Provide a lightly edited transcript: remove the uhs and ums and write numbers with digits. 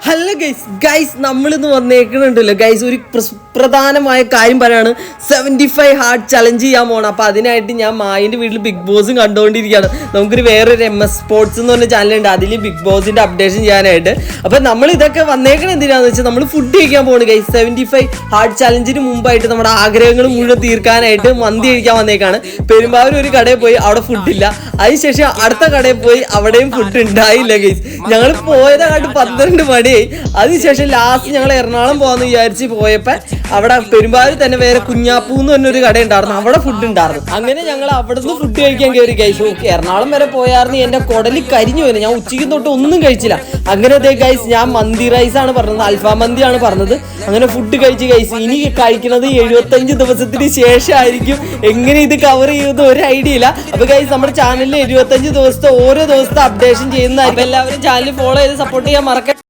Hello guys നമ്മളിന്ന് വന്നേക്കണുണ്ടല്ലോ guys, ഒരു പ്രധാനമായ കാര്യം പറയാണ്. 75 ഹാർഡ് ചലഞ്ച് ചെയ്യാൻ പോകണം. അപ്പോൾ അതിനായിട്ട് ഞാൻ മായിൻ്റെ വീട്ടിൽ ബിഗ് ബോസും കണ്ടുകൊണ്ടിരിക്കുകയാണ്. നമുക്കൊരു വേറൊരു MS സ്പോർട്സ് എന്ന് പറഞ്ഞ ചാനലുണ്ട്, അതിൽ ബിഗ് ബോസിൻ്റെ അപ്ഡേഷൻ ചെയ്യാനായിട്ട്. അപ്പോൾ നമ്മൾ ഇതൊക്കെ വന്നേക്കണം എന്തിനാണെന്ന് വെച്ചാൽ നമ്മൾ ഫുഡ് കഴിക്കാൻ പോകണം ഗൈസ്. 75 ഹാർഡ് ചലഞ്ചിന് മുമ്പായിട്ട് നമ്മുടെ ആഗ്രഹങ്ങൾ മുഴുവൻ തീർക്കാനായിട്ട് മന്തി കഴിക്കാൻ വന്നേക്കാണ്. പെരുമ്പാവൂർ ഒരു കടയിൽ പോയി, അവിടെ ഫുഡില്ല. അതിനുശേഷം അടുത്ത കടയിൽ പോയി, അവിടെയും ഫുഡ് ഉണ്ടായില്ല ഗൈസ്. ഞങ്ങൾ പോയതായിട്ട് 12 മണിയായി. അതിനുശേഷം ലാസ്റ്റ് ഞങ്ങൾ എറണാകുളം പോകാമെന്ന് വിചാരിച്ച് പോയപ്പോൾ അവിടെ പെരുമ്പാവൂർ തന്നെ വേറെ കുഞ്ഞാപ്പൂ എന്ന് പറഞ്ഞൊരു കട ഉണ്ടായിരുന്നു, അവിടെ ഫുഡ് ഉണ്ടായിരുന്നു. അങ്ങനെ ഞങ്ങൾ അവിടെ നിന്ന് ഫുഡ് കഴിക്കാൻ കയറി ഗൈസ്. എറണാകുളം വരെ പോയായിരുന്നു, എൻ്റെ കുടലിൽ കരിഞ്ഞു പോയി. ഞാൻ ഉച്ചയ്ക്ക് തൊട്ട് ഒന്നും കഴിച്ചില്ല. അങ്ങനെ ഗൈസ് ഞാൻ മന്തി റൈസാണ് പറഞ്ഞത്, അൽഫാം മന്തിയാണ് പറഞ്ഞത്. അങ്ങനെ ഫുഡ് കഴിച്ച് ഗൈസ്. ഇനി കഴിക്കുന്നത് 75 ദിവസത്തിന് ശേഷമായിരിക്കും. എങ്ങനെ ഇത് കവർ ചെയ്യുന്നത് ഒരു ഐഡിയ ഇല്ല. അപ്പോൾ ഗൈസ് നമ്മുടെ ചാനലിൽ 75 ദിവസത്തെ ഓരോ ദിവസത്തെ അപ്ഡേഷൻ ചെയ്യുന്നതായിരിക്കും. എല്ലാവരും ചാനൽ ഫോളോ ചെയ്ത് സപ്പോർട്ട് ചെയ്യാൻ മറക്കരുത്.